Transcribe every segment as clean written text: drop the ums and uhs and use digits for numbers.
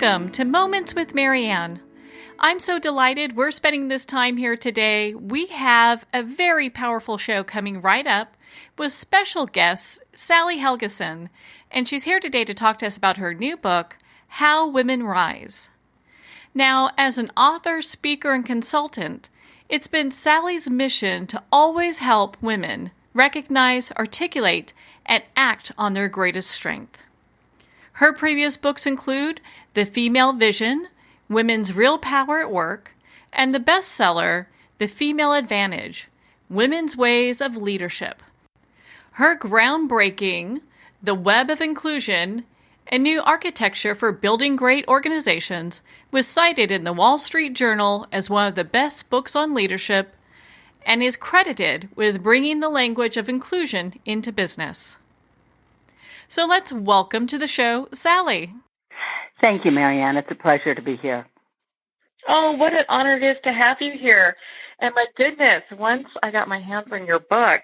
Welcome to Moments with Marianne. I'm so delighted we're spending this time here today. We have a very powerful show coming right up with special guest Sally Helgesen, and she's here today to talk to us about her new book, How Women Rise. Now, as an author, speaker, and consultant, it's been Sally's mission to always help women recognize, articulate, and act on their greatest strength. Her previous books include The Female Vision, Women's Real Power at Work, and the bestseller, The Female Advantage, Women's Ways of Leadership. Her groundbreaking, The Web of Inclusion, a New Architecture for Building Great Organizations, was cited in the Wall Street Journal as one of the best books on leadership and is credited with bringing the language of inclusion into business. So let's welcome to the show, Sally. Thank you, Marianne. It's a pleasure to be here. Oh, what an honor it is to have you here. And my goodness, once I got my hands on your book,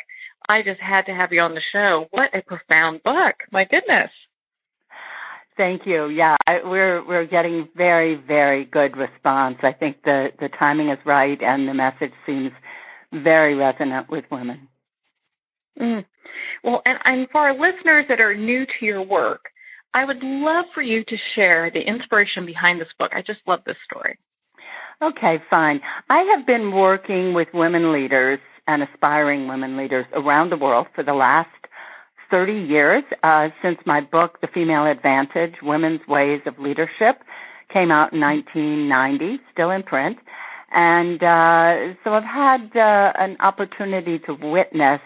I just had to have you on the show. What a profound book. My goodness. Thank you. Yeah, we're getting very, very good response. I think the timing is right and the message seems very resonant with women. Well, and for our listeners that are new to your work, I would love for you to share the inspiration behind this book. I just love this story. Okay, fine. I have been working with women leaders and aspiring women leaders around the world for the last 30 years, since my book, The Female Advantage, Women's Ways of Leadership, came out in 1990, still in print. And so I've had an opportunity to witness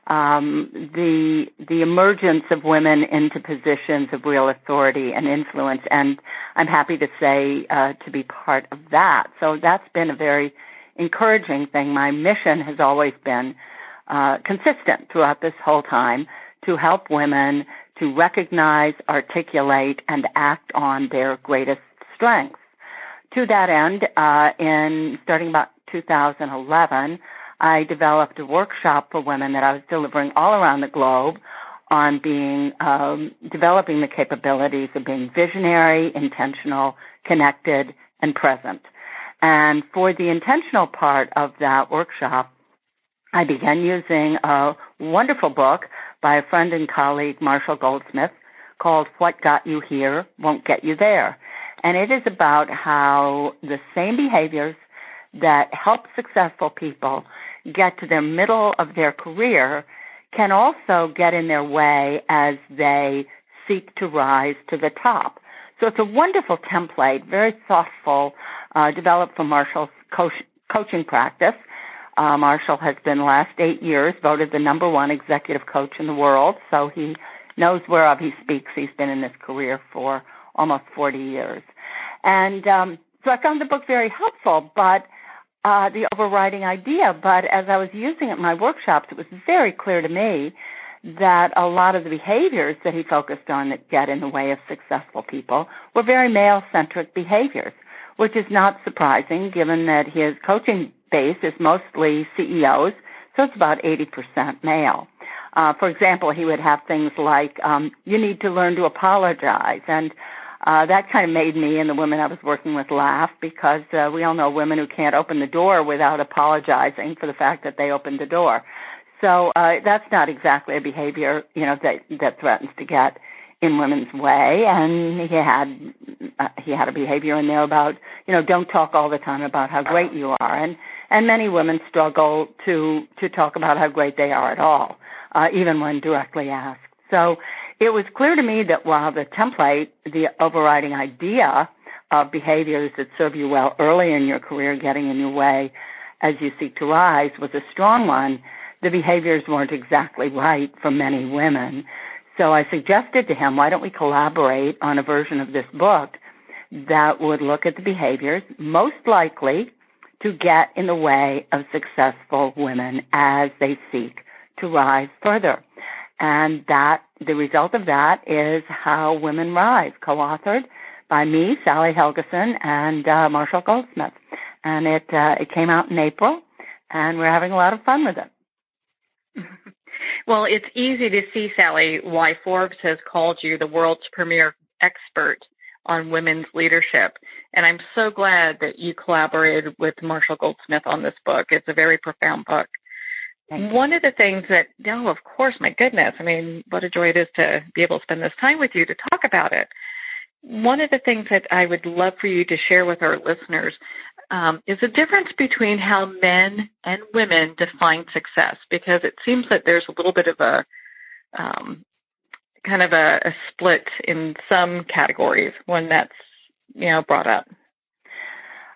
the emergence of women into positions of real authority and influence, and I'm happy to say to be part of that. So that's been a very encouraging thing. My mission has always been consistent throughout this whole time to help women to recognize, articulate, and act on their greatest strengths. To that end, in starting about 2011, I developed a workshop for women that I was delivering all around the globe on developing the capabilities of being visionary, intentional, connected, and present. And for the intentional part of that workshop, I began using a wonderful book by a friend and colleague, Marshall Goldsmith, called What Got You Here Won't Get You There. And it is about how the same behaviors that help successful people get to the middle of their career can also get in their way as they seek to rise to the top. So it's a wonderful template, very thoughtful, developed from Marshall's coaching practice. Marshall has been the last 8 years voted the number one executive coach in the world, so he knows whereof he speaks. He's been in this career for almost 40 years. And so I found the book very helpful, but the overriding idea. But as I was using it in my workshops, it was very clear to me that a lot of the behaviors that he focused on that get in the way of successful people were very male-centric behaviors, which is not surprising given that his coaching base is mostly CEOs, so it's about 80% male. For example, he would have things like, you need to learn to apologize, and that kind of made me and the women I was working with laugh because we all know women who can't open the door without apologizing for the fact that they opened the door. So that's not exactly a behavior, that threatens to get in women's way. And he had a behavior in there about, don't talk all the time about how great you are. And many women struggle to talk about how great they are at all, even when directly asked. So it was clear to me that while the template, the overriding idea of behaviors that serve you well early in your career, getting in your way as you seek to rise, was a strong one, the behaviors weren't exactly right for many women. So I suggested to him, why don't we collaborate on a version of this book that would look at the behaviors most likely to get in the way of successful women as they seek to rise further. And the result of that is How Women Rise, co-authored by me, Sally Helgesen, and Marshall Goldsmith. And it came out in April, and we're having a lot of fun with it. Well, it's easy to see, Sally, why Forbes has called you the world's premier expert on women's leadership. And I'm so glad that you collaborated with Marshall Goldsmith on this book. It's a very profound book. One of the things that, of course, my goodness, I mean, what a joy it is to be able to spend this time with you to talk about it. One of the things that I would love for you to share with our listeners is the difference between how men and women define success, because it seems that there's a little bit of a kind of a split in some categories when that's, brought up.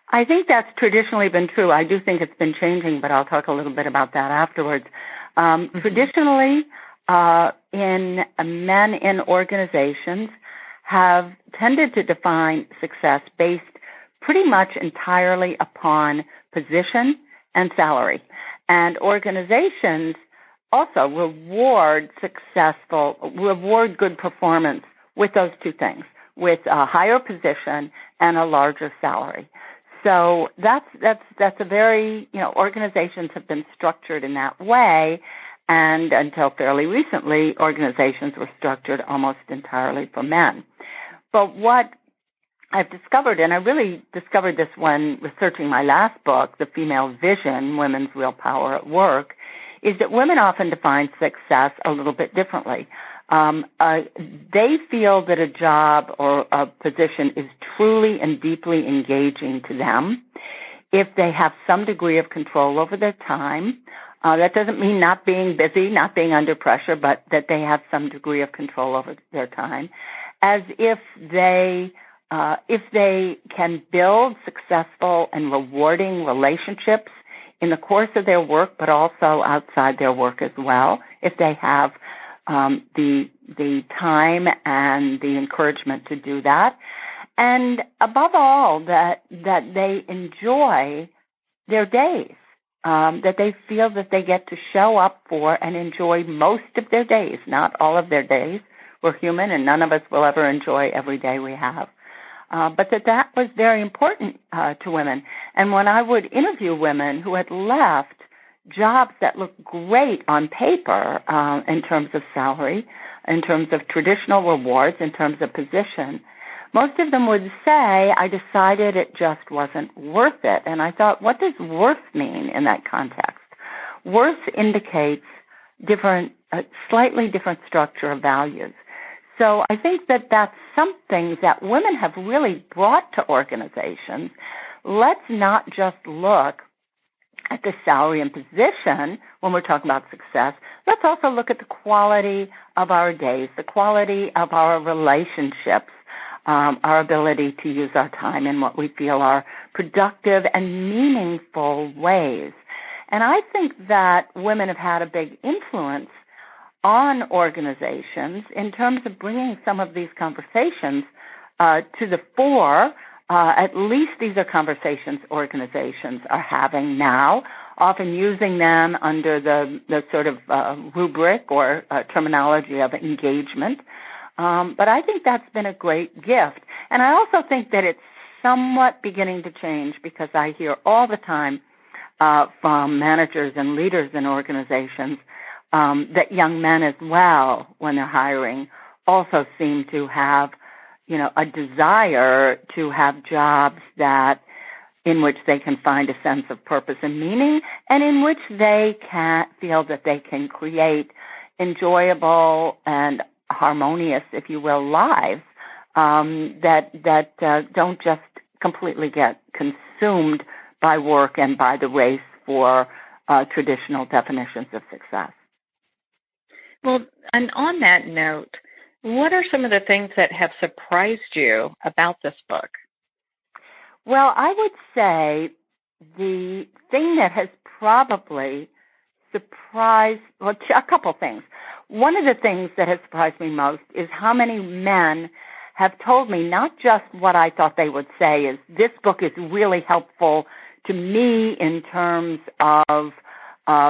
I think that's traditionally been true. I do think it's been changing, but I'll talk a little bit about that afterwards. Traditionally, men in organizations have tended to define success based pretty much entirely upon position and salary. And organizations also reward good performance with those two things, with a higher position and a larger salary. So that's a very, organizations have been structured in that way, and until fairly recently, organizations were structured almost entirely for men. But what I've discovered, and I really discovered this when researching my last book, The Female Vision, Women's Real Power at Work, is that women often define success a little bit differently. They feel that a job or a position is truly and deeply engaging to them if they have some degree of control over their time. That doesn't mean not being busy, not being under pressure, but that they have some degree of control over their time, as if they can build successful and rewarding relationships in the course of their work, but also outside their work as well, if they have the time and the encouragement to do that. And above all, that they enjoy their days, that they feel that they get to show up for and enjoy most of their days, not all of their days. We're human and none of us will ever enjoy every day we have. But that was very important to women. And when I would interview women who had left jobs that looked great on paper in terms of salary, in terms of traditional rewards, in terms of position, most of them would say, I decided it just wasn't worth it. And I thought, what does worth mean in that context? Worth indicates slightly different structure of values. So I think that that's something that women have really brought to organizations. Let's not just look at the salary and position when we're talking about success. Let's also look at the quality of our days, the quality of our relationships, our ability to use our time in what we feel are productive and meaningful ways. And I think that women have had a big influence on organizations in terms of bringing some of these conversations to the fore. At least these are conversations organizations are having now, often using them under the sort of rubric or terminology of engagement. But I think that's been a great gift. And I also think that it's somewhat beginning to change, because I hear all the time from managers and leaders in organizations that young men as well, when they're hiring, also seem to have, a desire to have jobs in which they can find a sense of purpose and meaning, and in which they can feel that they can create enjoyable and harmonious, if you will, lives that don't just completely get consumed by work and by the race for traditional definitions of success. Well, and on that note, what are some of the things that have surprised you about this book? Well, I would say the thing that has probably surprised, a couple things. One of the things that has surprised me most is how many men have told me not just what I thought they would say is, this book is really helpful to me in terms of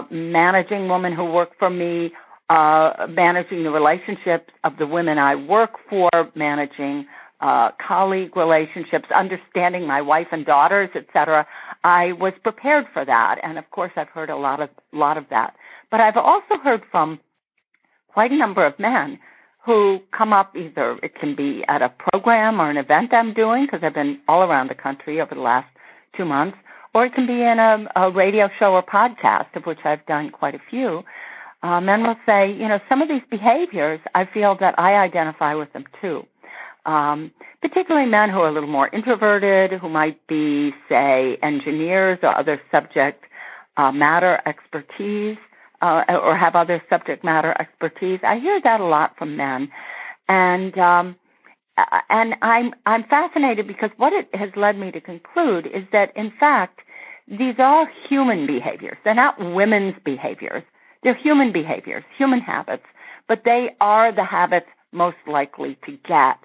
managing women who work for me, managing the relationships of the women I work for, managing colleague relationships, understanding my wife and daughters, etc. I was prepared for that, and of course I've heard a lot of that. But I've also heard from quite a number of men who come up either, it can be at a program or an event I'm doing, because I've been all around the country over the last 2 months, or it can be in a radio show or podcast, of which I've done quite a few. Men will say, some of these behaviors, I feel that I identify with them too. Particularly men who are a little more introverted, who might be, say, engineers or other subject matter expertise, or have other subject matter expertise. I hear that a lot from men, and I'm fascinated because what it has led me to conclude is that, in fact, these are human behaviors. They're not women's behaviors. They're human behaviors, human habits, but they are the habits most likely to get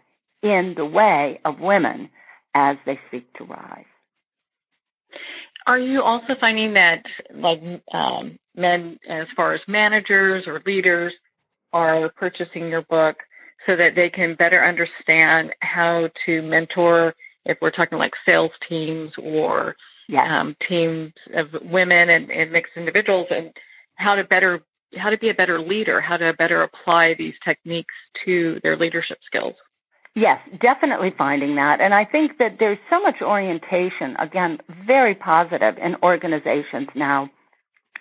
in the way of women as they seek to rise. Are you also finding that, men, as far as managers or leaders, are purchasing your book so that they can better understand how to mentor, if we're talking like sales teams or teams of women and mixed individuals, and how to be a better leader, how to better apply these techniques to their leadership skills? Yes, definitely finding that. And I think that there's so much orientation, again, very positive in organizations now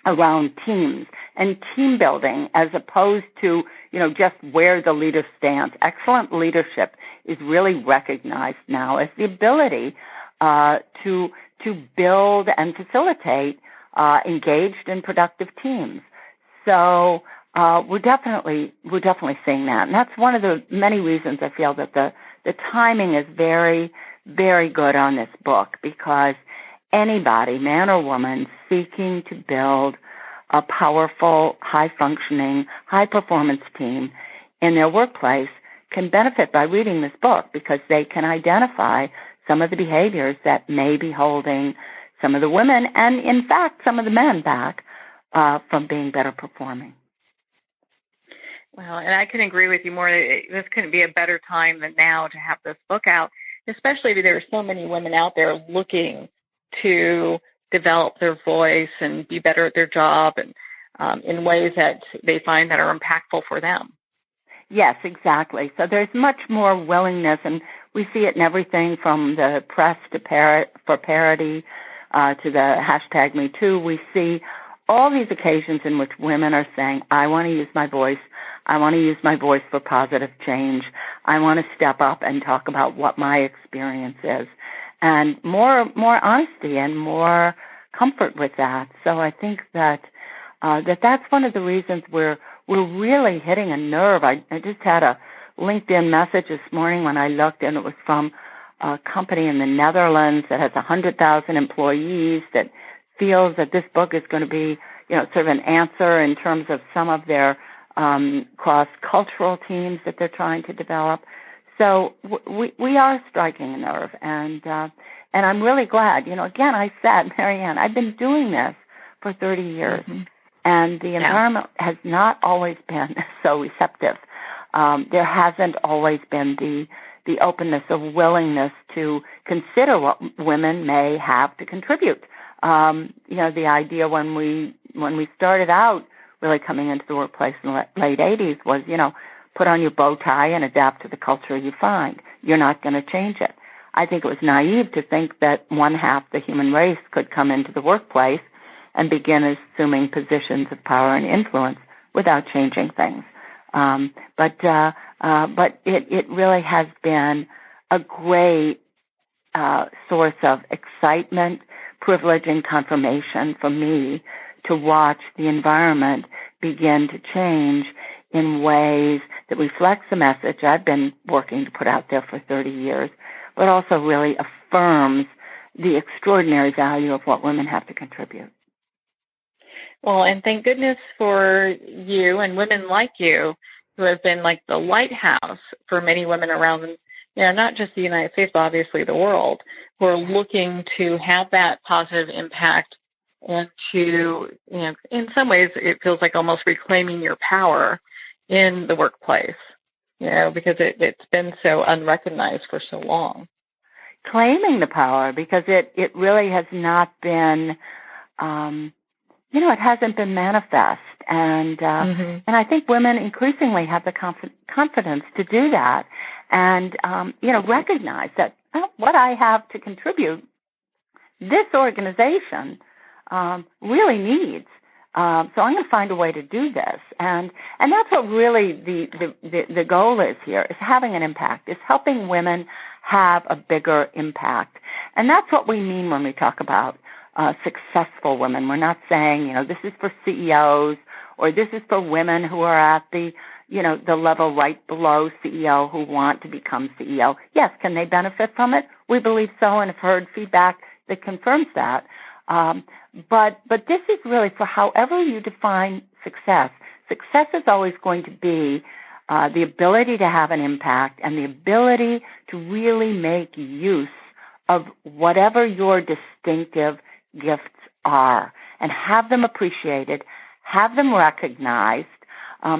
around teams and team building, as opposed to, just where the leader stands. Excellent leadership is really recognized now as the ability to build and facilitate engaged and productive teams. So we're definitely seeing that, and that's one of the many reasons I feel that the timing is very, very good on this book, because anybody, man or woman, seeking to build a powerful, high-functioning, high-performance team in their workplace can benefit by reading this book, because they can identify some of the behaviors that may be holding some of the women and, in fact, some of the men back from being better performing. Well, and I can agree with you more. This couldn't be a better time than now to have this book out, especially because there are so many women out there looking to develop their voice and be better at their job, and in ways that they find that are impactful for them. Yes, exactly. So there's much more willingness, and we see it in everything from the press for parody to the hashtag #MeToo. We see all these occasions in which women are saying, I want to use my voice. I want to use my voice for positive change. I want to step up and talk about what my experience is. And more honesty and more comfort with that. So I think that that's one of the reasons we're really hitting a nerve. I just had a LinkedIn message this morning when I looked, and it was from a company in the Netherlands that has 100,000 employees that feels that this book is going to be, sort of an answer in terms of some of their cross-cultural teams that they're trying to develop. So we are striking a nerve, and I'm really glad. Again, I said, Marianne, I've been doing this for 30 years, mm-hmm. and the environment has not always been so receptive. There hasn't always been the openness of willingness to consider what women may have to contribute. The idea when we started out really coming into the workplace in the late 80s was, put on your bow tie and adapt to the culture you find. You're not going to change it. I think it was naive to think that one half the human race could come into the workplace and begin assuming positions of power and influence without changing things. But it really has been a great source of excitement, privilege, and confirmation for me to watch the environment begin to change in ways that reflects the message I've been working to put out there for 30 years, but also really affirms the extraordinary value of what women have to contribute. Well, and thank goodness for you and women like you who have been like the lighthouse for many women around, not just the United States, but obviously the world, who are looking to have that positive impact and to, in some ways it feels like almost reclaiming your power in the workplace, because it's been so unrecognized for so long. Claiming the power, because it really has not been, it hasn't been manifest And I think women increasingly have the confidence to do that and, recognize that what I have to contribute, this organization really needs. So I'm going to find a way to do this. And that's what really the goal is here, is having an impact, is helping women have a bigger impact. And that's what we mean when we talk about successful women. We're not saying, this is for CEOs or this is for women who are at the level right below CEO who want to become CEO. Yes, can they benefit from it? We believe so and have heard feedback that confirms that. But this is really for however you define success. Success is always going to be the ability to have an impact and the ability to really make use of whatever your distinctive gifts are and have them appreciated, have them recognized,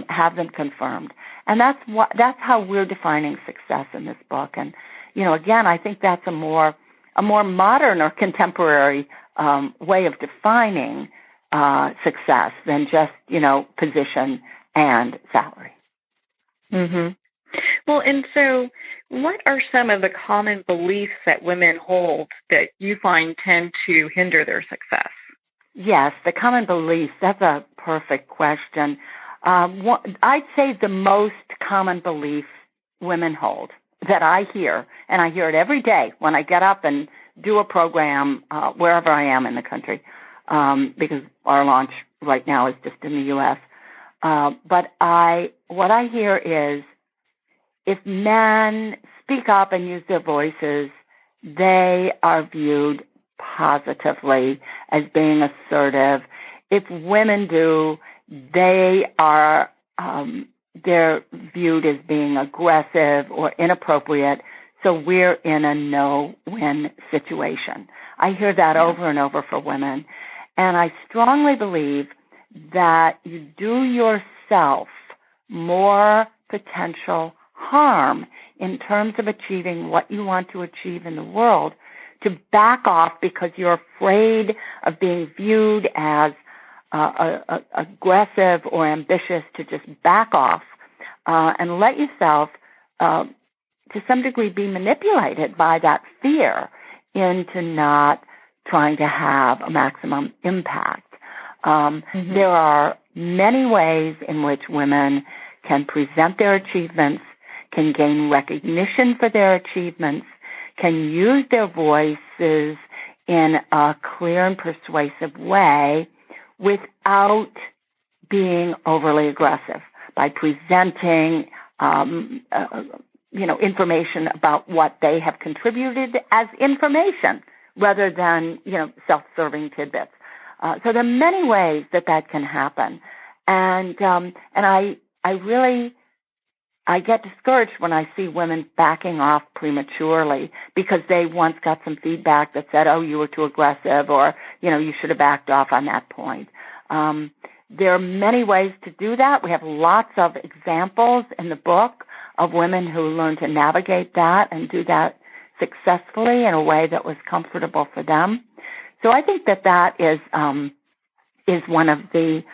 have them confirmed. And that's how we're defining success in this book. And, again, I think that's a more modern or contemporary way of defining success than just, position and salary. Mm-hmm. Well, and so what are some of the common beliefs that women hold that you find tend to hinder their success? Yes, the common beliefs, that's a perfect question. I'd say the most common belief women hold that I hear, and I hear it every day when I get up and do a program wherever I am in the country, because our launch right now is just in the U.S. But what I hear is if men speak up and use their voices, they are viewed positively as being assertive. If women do, they are they're viewed as being aggressive or inappropriate. So we're in a no-win situation. I hear that over and over for women. And I strongly believe that you do yourself more potential harm in terms of achieving what you want to achieve in the world to back off because you're afraid of being viewed as aggressive or ambitious, to just back off and let yourself to some degree be manipulated by that fear into not trying to have a maximum impact. There are many ways in which women can present their achievements, can gain recognition for their achievements, can use their voices in a clear and persuasive way without being overly aggressive, by presenting information about what they have contributed as information rather than, self-serving tidbits. So there are many ways that can happen. And I get discouraged when I see women backing off prematurely because they once got some feedback that said, oh, you were too aggressive, or, you should have backed off on that point. There are many ways to do that. We have lots of examples in the book of women who learn to navigate that and do that successfully in a way that was comfortable for them. So I think that is one of the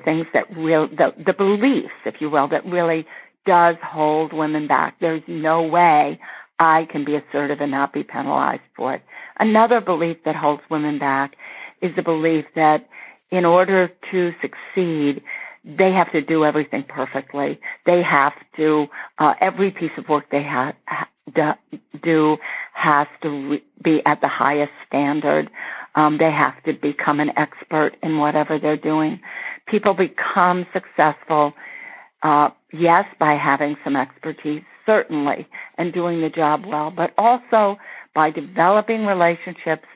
things that the beliefs, if you will, that really does hold women back. There's no way I can be assertive and not be penalized for it. Another belief that holds women back is the belief that in order to succeed, they have to do everything perfectly. They have to, every piece of work they do has to be at the highest standard. They have to become an expert in whatever they're doing. People become successful, yes, by having some expertise, certainly, and doing the job well, but also by developing relationships,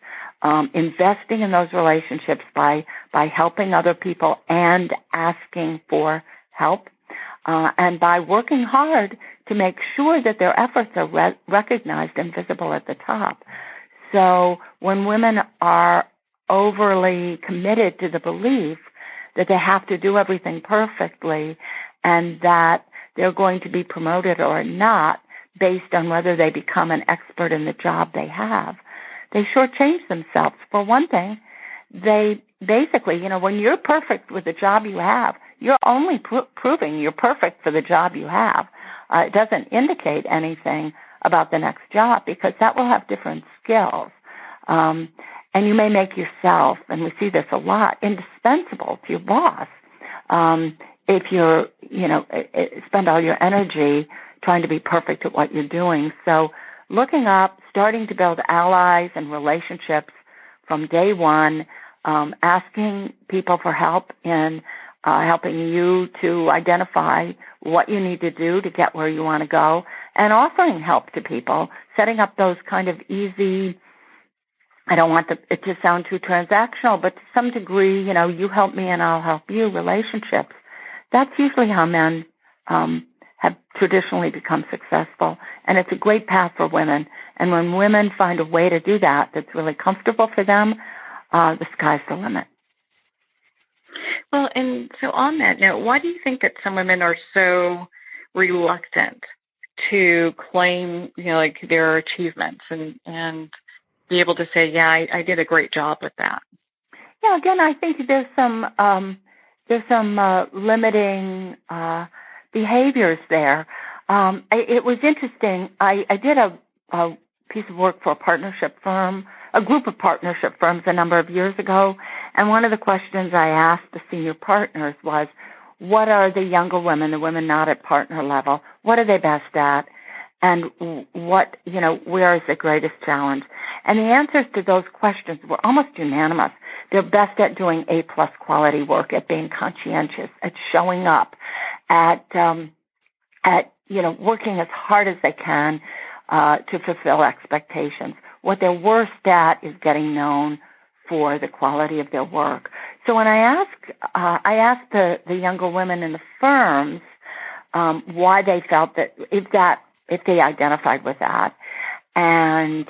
investing in those relationships by helping other people and asking for help, and by working hard to make sure that their efforts are recognized and visible at the top. So when women are overly committed to the belief that they have to do everything perfectly and that they're going to be promoted or not based on whether they become an expert in the job they have, they shortchange themselves. For one thing, they basically, when you're perfect with the job you have, you're only proving you're perfect for the job you have. It doesn't indicate anything about the next job because that will have different skills. And you may make yourself, and we see this a lot, indispensable to your boss. If you're, spend all your energy trying to be perfect at what you're doing. So looking up, starting to build allies and relationships from day one, asking people for help in helping you to identify what you need to do to get where you want to go, and offering help to people, setting up those kind of easy, I don't want it to sound too transactional, but to some degree, you help me and I'll help you relationships. That's usually how men have traditionally become successful, and it's a great path for women. And when women find a way to do that that's really comfortable for them, the sky's the limit. Well, and so on that note, why do you think that some women are so reluctant to claim, like their achievements and be able to say, yeah, I did a great job with that? Yeah, again, I think there's some limiting behaviors there. It was interesting. I did a piece of work for a group of partnership firms a number of years ago, and one of the questions I asked the senior partners was, what are the younger women, the women not at partner level, what are they best at, and what, where is the greatest challenge? And the answers to those questions were almost unanimous. They're best at doing A-plus quality work, at being conscientious, at showing up, at working as hard as they can to fulfill expectations. What they're worst at is getting known for the quality of their work. So when I asked the younger women in the firms why they felt that if they identified with that, and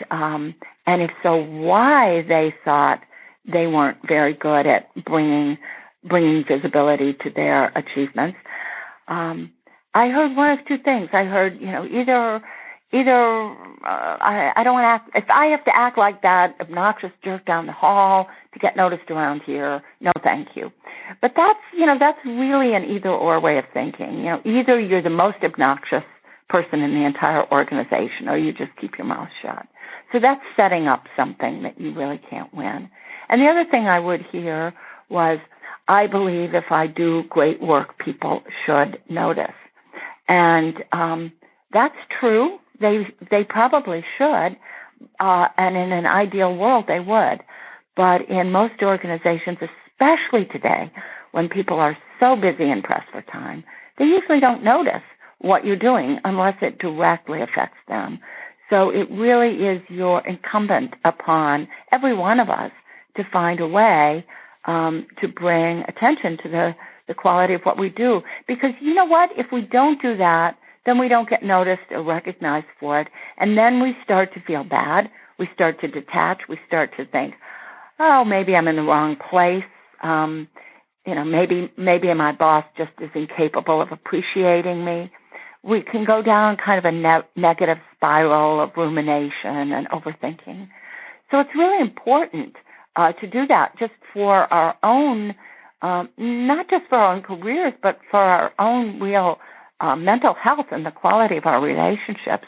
if so, why they thought they weren't very good at bringing visibility to their achievements. I heard one of two things. I heard, either I don't want to act, if I have to act like that obnoxious jerk down the hall to get noticed around here, no thank you. But that's really an either-or way of thinking. Either you're the most obnoxious person in the entire organization or you just keep your mouth shut. So that's setting up something that you really can't win. And the other thing I would hear was, I believe if I do great work, people should notice. And that's true. They probably should, and in an ideal world they would. But in most organizations, especially today, when people are so busy and pressed for time, they usually don't notice what you're doing unless it directly affects them. So it really is incumbent upon every one of us to find a way to bring attention to the quality of what we do. Because you know what? If we don't do that, then we don't get noticed or recognized for it. And then we start to feel bad. We start to detach. We start to think, oh, maybe I'm in the wrong place. Maybe my boss just is incapable of appreciating me. We can go down kind of a negative spiral of rumination and overthinking. So it's really important to do that just for our own, not just for our own careers, but for our own real mental health and the quality of our relationships,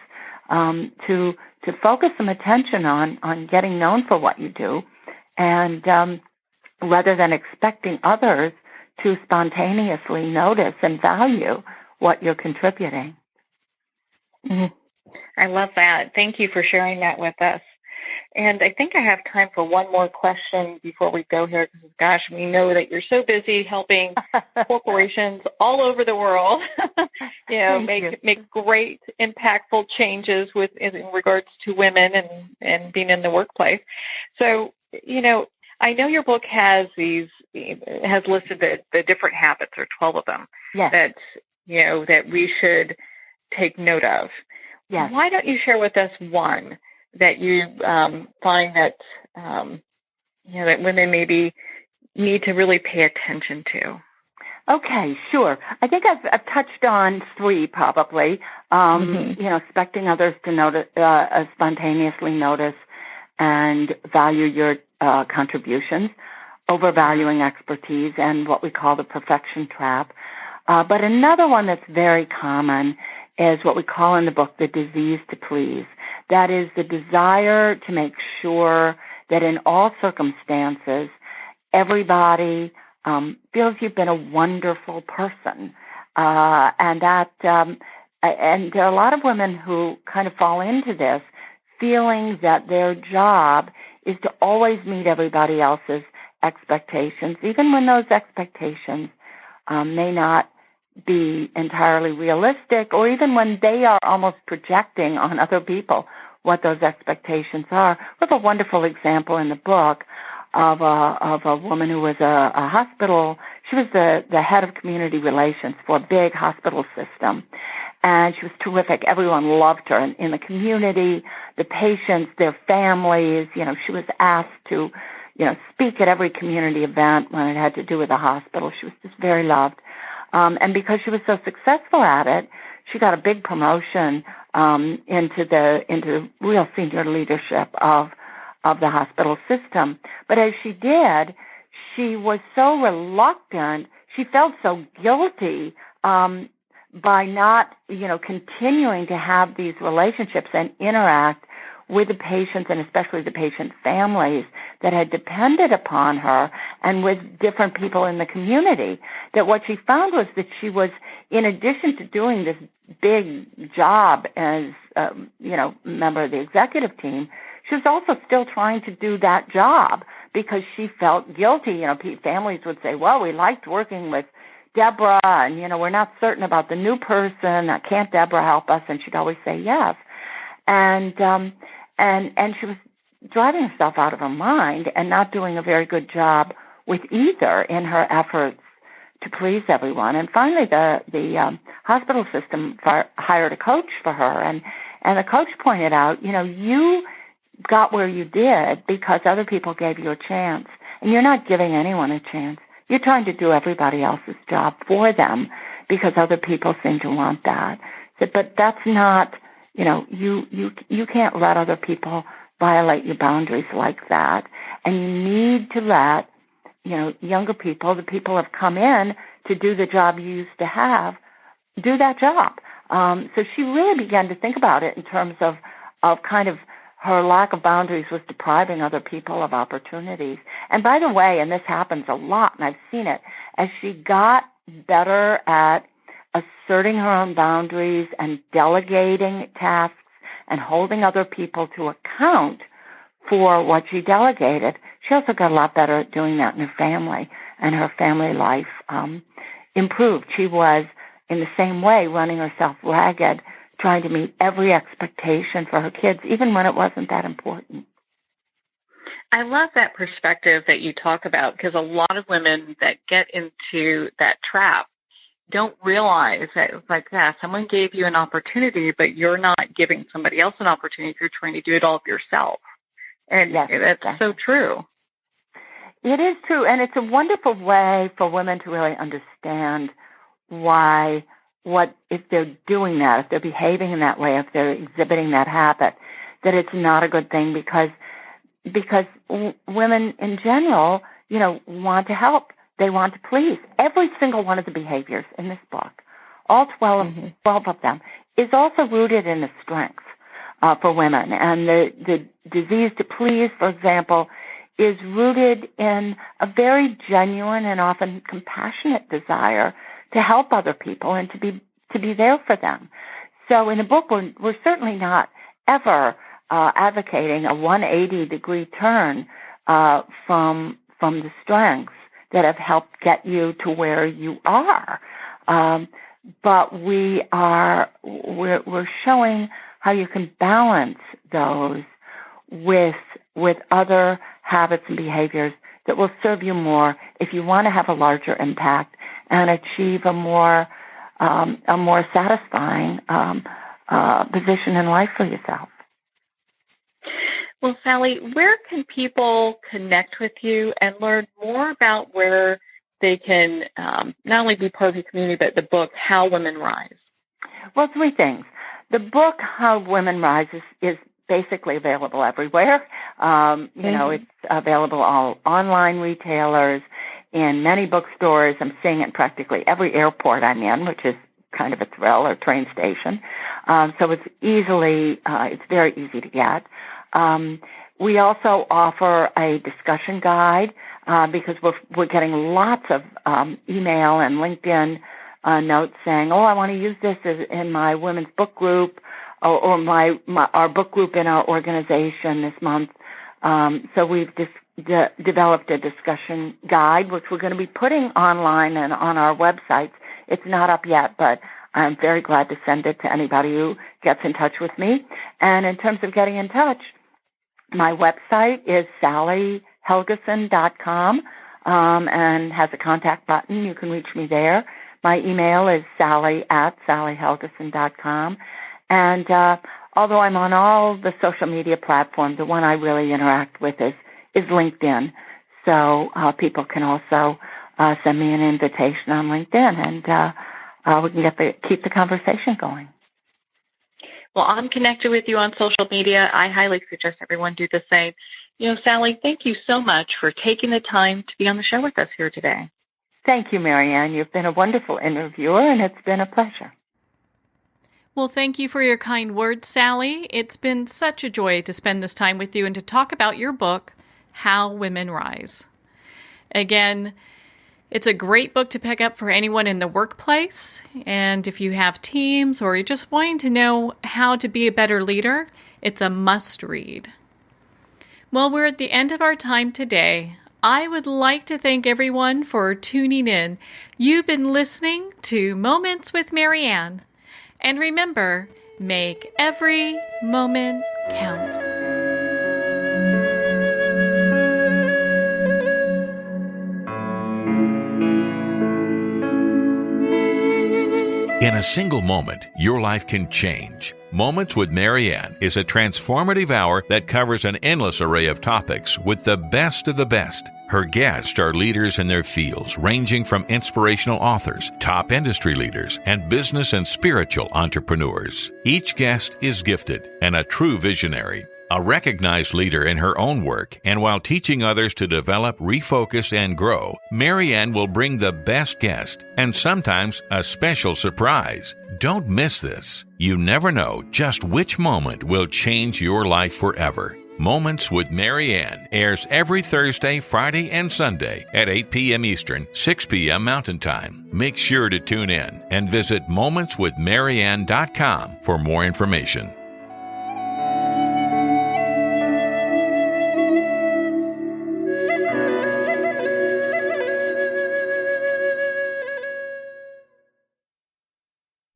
to focus some attention on getting known for what you do, and rather than expecting others to spontaneously notice and value what you're contributing. Mm-hmm. I love that. Thank you for sharing that with us. And I think I have time for one more question before we go here, because, gosh, we know that you're so busy helping corporations all over the world, make great, impactful changes in regards to women and being in the workplace. So, I know your book has listed the different habits, or 12 of them, yes, that we should take note of. Yes. Why don't you share with us one that you find that that women maybe need to really pay attention to? Okay, sure. I think I've touched on 3 probably. Expecting others to notice, spontaneously notice and value your contributions. overvaluing expertise and what we call the perfection trap. But another one that's very common is what we call in the book the disease to please. That is the desire to make sure that in all circumstances, everybody feels you've been a wonderful person. And there are a lot of women who kind of fall into this, feeling that their job is to always meet everybody else's expectations, even when those expectations may not be entirely realistic, or even when they are almost projecting on other people what those expectations are. We have a wonderful example in the book of a woman who was a hospital. She was the head of community relations for a big hospital system, and she was terrific. Everyone loved her in the community, the patients, their families. She was asked to speak at every community event when it had to do with the hospital. She was just very loved. And because she was so successful at it, she got a big promotion into real senior leadership of the hospital system. But as she did, she was so reluctant. She felt so guilty by not, continuing to have these relationships and interact with the patients, and especially the patient families that had depended upon her, and with different people in the community, that what she found was that she was, in addition to doing this big job as, member of the executive team, she was also still trying to do that job because she felt guilty. Families would say, well, we liked working with Deborah, and, we're not certain about the new person. Can't Deborah help us? And she'd always say yes. And she was driving herself out of her mind and not doing a very good job with either in her efforts to please everyone. And finally, the hospital system hired a coach for her, and the coach pointed out, you got where you did because other people gave you a chance, and you're not giving anyone a chance. You're trying to do everybody else's job for them because other people seem to want that. But that's not. You can't let other people violate your boundaries like that. And you need to let, younger people, the people who have come in to do the job you used to have, do that job. So she really began to think about it in terms of kind of her lack of boundaries was depriving other people of opportunities. And by the way, and this happens a lot, and I've seen it, as she got better at asserting her own boundaries and delegating tasks and holding other people to account for what she delegated, she also got a lot better at doing that in her family, and her family life improved. She was, in the same way, running herself ragged, trying to meet every expectation for her kids, even when it wasn't that important. I love that perspective that you talk about, because a lot of women that get into that trap don't realize that it's like that. Someone gave you an opportunity, but you're not giving somebody else an opportunity. You're trying to do it all for yourself. And yes, that's exactly. So true. It is true, and it's a wonderful way for women to really understand if they're doing that, if they're behaving in that way, if they're exhibiting that habit, that it's not a good thing because women in general, want to help. They want to please. Every single one of the behaviors in this book, all 12 of them, is also rooted in a strength for women. And the disease to please, for example, is rooted in a very genuine and often compassionate desire to help other people and to be there for them. So in the book, we're certainly not ever advocating a 180-degree turn from the strengths that have helped get you to where you are. But we're showing how you can balance those with other habits and behaviors that will serve you more if you want to have a larger impact and achieve a more satisfying position in life for yourself. Well, Sally, where can people connect with you and learn more about where they can not only be part of the community, but the book, How Women Rise? Well, three things. The book, How Women Rise, is basically available everywhere. It's available all online retailers, in many bookstores. I'm seeing it in practically every airport I'm in, which is kind of a thrill, or train station. So it's very easy to get. We also offer a discussion guide because we're getting lots of email and LinkedIn notes saying, "Oh, I want to use this in my women's book group, or our book group in our organization this month." So we've developed a discussion guide, which we're going to be putting online and on our websites. It's not up yet, but I'm very glad to send it to anybody who gets in touch with me. And in terms of getting in touch, my website is sallyhelgesen.com and has a contact button. You can reach me there. My email is sally@sallyhelgesen.com. And although I'm on all the social media platforms, the one I really interact with is LinkedIn. So people can also send me an invitation on LinkedIn, and we can keep the conversation going. Well, I'm connected with you on social media. I highly suggest everyone do the same. Sally, thank you so much for taking the time to be on the show with us here today. Thank you, Marianne. You've been a wonderful interviewer, and it's been a pleasure. Well, thank you for your kind words, Sally. It's been such a joy to spend this time with you and to talk about your book, How Women Rise. Again, it's a great book to pick up for anyone in the workplace. And if you have teams or you're just wanting to know how to be a better leader, it's a must read. Well, we're at the end of our time today. I would like to thank everyone for tuning in. You've been listening to Moments with Marianne. And remember, make every moment count. In a single moment, your life can change. Moments with Marianne is a transformative hour that covers an endless array of topics with the best of the best. Her guests are leaders in their fields, ranging from inspirational authors, top industry leaders, and business and spiritual entrepreneurs. Each guest is gifted and a true visionary, a recognized leader in her own work, and while teaching others to develop, refocus, and grow, Marianne will bring the best guest and sometimes a special surprise. Don't miss this. You never know just which moment will change your life forever. Moments with Marianne airs every Thursday, Friday, and Sunday at 8 p.m. Eastern, 6 p.m. Mountain Time. Make sure to tune in and visit momentswithmarianne.com for more information.